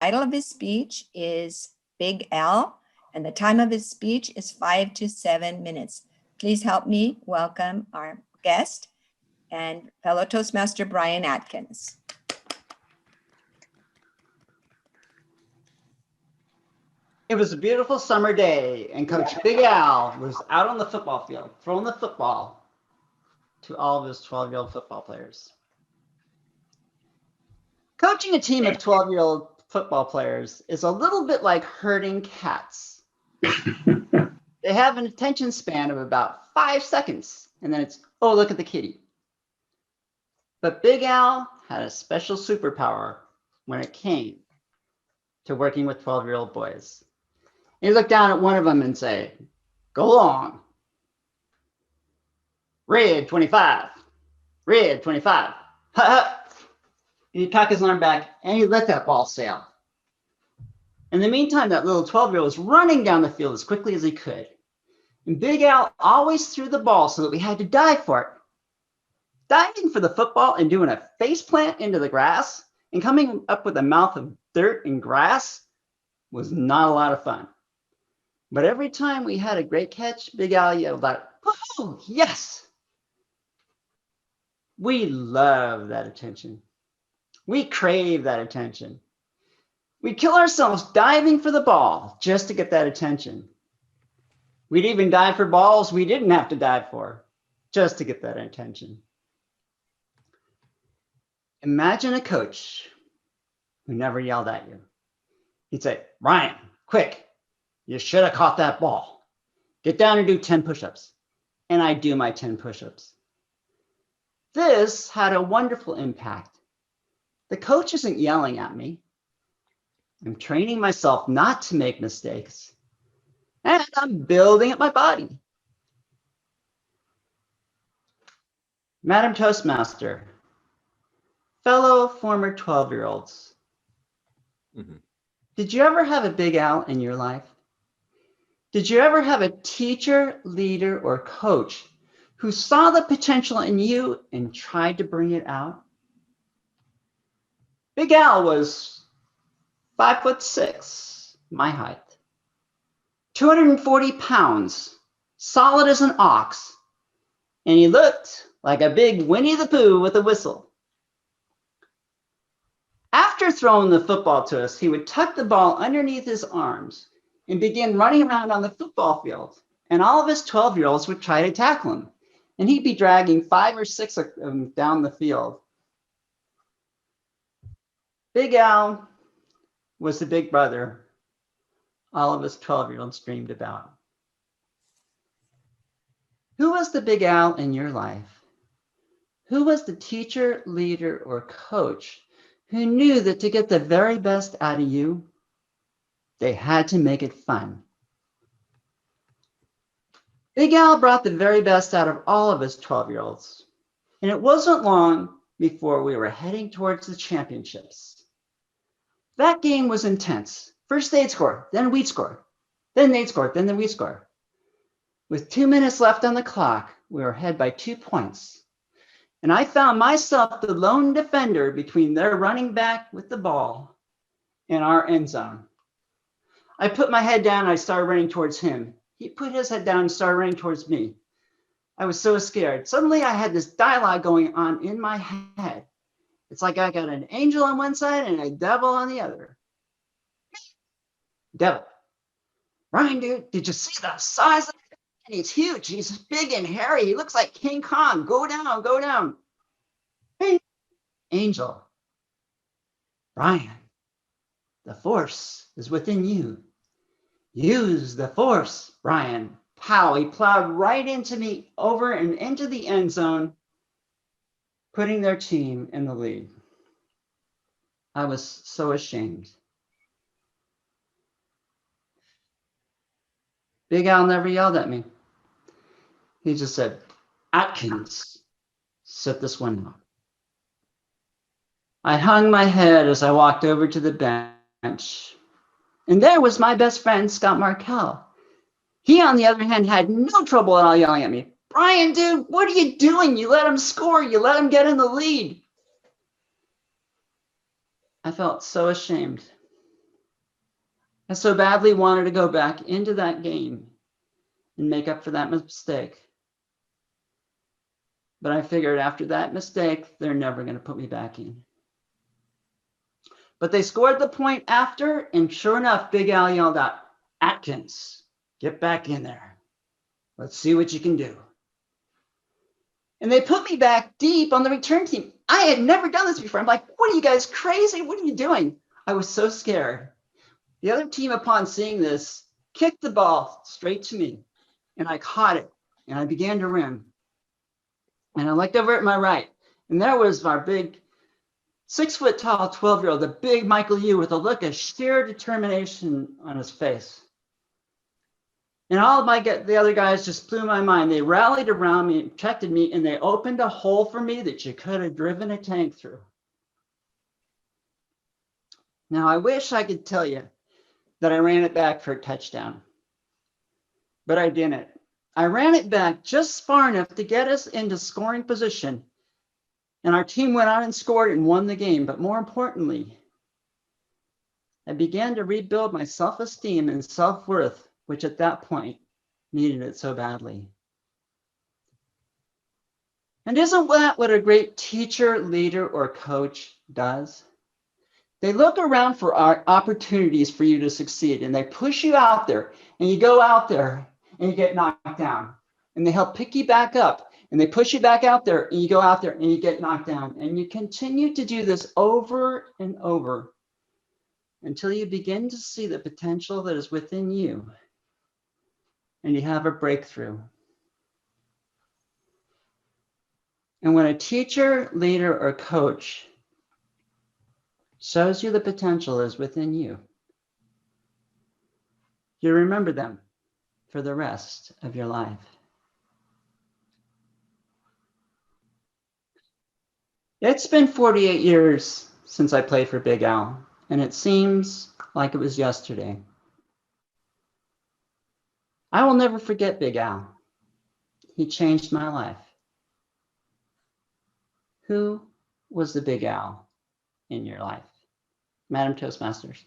title of his speech is Big Al, and the time of his speech is 5 to 7 minutes. Please help me welcome our guest and fellow Toastmaster Brian Atkins. It was a beautiful summer day, and Coach Big Al was out on the football field throwing the football to all of his 12-year-old football players. Coaching a team of 12-year-old football players is a little bit like herding cats. They have an attention span of about 5 seconds, and then it's, oh, look at the kitty. But Big Al had a special superpower when it came to working with 12-year-old boys. He looked down at one of them and say, go long. Red 25, red 25. And he'd cock his arm back and he'd let that ball sail. In the meantime, that little 12-year-old was running down the field as quickly as he could. And Big Al always threw the ball so that we had to dive for it. Diving for the football and doing a face plant into the grass and coming up with a mouth of dirt and grass was not a lot of fun. But every time we had a great catch, Big Al yelled out, "Woohoo, yes!" We love that attention. We crave that attention. We'd kill ourselves diving for the ball just to get that attention. We'd even dive for balls we didn't have to dive for just to get that attention. Imagine a coach who never yelled at you. He'd say, Ryan, quick, you should have caught that ball. Get down and do 10 push-ups. And I do my 10 push-ups. This had a wonderful impact. The coach isn't yelling at me. I'm training myself not to make mistakes. And I'm building up my body. Madam Toastmaster, fellow former 12-year-olds, did you ever have a Big Al in your life? Did you ever have a teacher, leader, or coach who saw the potential in you and tried to bring it out? Big Al was 5'6", my height, 240 pounds, solid as an ox, and he looked like a big Winnie the Pooh with a whistle. After throwing the football to us, he would tuck the ball underneath his arms and begin running around on the football field. And all of his 12-year-olds would try to tackle him. And he'd be dragging 5 or 6 of them down the field. Big Al was the big brother all of us 12-year-olds dreamed about. Who was the Big Al in your life? Who was the teacher, leader, or coach who knew that to get the very best out of you, they had to make it fun? Big Al brought the very best out of all of us 12-year-olds. And it wasn't long before we were heading towards the championships. That game was intense. First they'd score, then we'd score. Then they'd score, then we'd score. With 2 minutes left on the clock, we were ahead by 2 points. And I found myself the lone defender between their running back with the ball and our end zone. I put my head down and I started running towards him. He put his head down and started running towards me. I was so scared. Suddenly I had this dialogue going on in my head. It's like I got an angel on one side and a devil on the other. Devil. Ryan, dude, did you see the size of him? He's huge. He's big and hairy. He looks like King Kong. Go down, go down. Hey, angel. Ryan, the force is within you. Use the force, Brian. Pow, he plowed right into me, over and into the end zone, putting their team in the lead. I was so ashamed. Big Al never yelled at me. He just said, Atkins, sit this one out. I hung my head as I walked over to the bench. And there was my best friend, Scott Markell. He, on the other hand, had no trouble at all yelling at me. Brian, dude, what are you doing? You let him score. You let him get in the lead. I felt so ashamed. I so badly wanted to go back into that game and make up for that mistake. But I figured after that mistake, they're never going to put me back in. But they scored the point after, and sure enough, Big Al yelled out, "Atkins, get back in there. Let's see what you can do." And they put me back deep on the return team. I had never done this before. I'm like, "What are you guys crazy? What are you doing?" I was so scared. The other team, upon seeing this, kicked the ball straight to me, and I caught it, and I began to run. And I looked over at my right, and there was our big 6 foot tall 12-year-old, the big Michael Yu, with a look of sheer determination on his face. And all of the other guys just blew my mind. They rallied around me, protected me, and they opened a hole for me that you could have driven a tank through. Now, I wish I could tell you that I ran it back for a touchdown, but I didn't. I ran it back just far enough to get us into scoring position, and our team went on and scored and won the game. But more importantly, I began to rebuild my self-esteem and self-worth, which at that point needed it so badly. And isn't that what a great teacher, leader, or coach does? They look around for opportunities for you to succeed, and they push you out there, and you go out there and you get knocked down, and they help pick you back up, and they push you back out there, and you go out there and you get knocked down, and you continue to do this over and over until you begin to see the potential that is within you, and you have a breakthrough. And when a teacher, leader, or coach shows you the potential that is within you, you remember them for the rest of your life. It's been 48 years since I played for Big Al, and it seems like it was yesterday. I will never forget Big Al. He changed my life. Who was the Big Al in your life? Madam Toastmasters.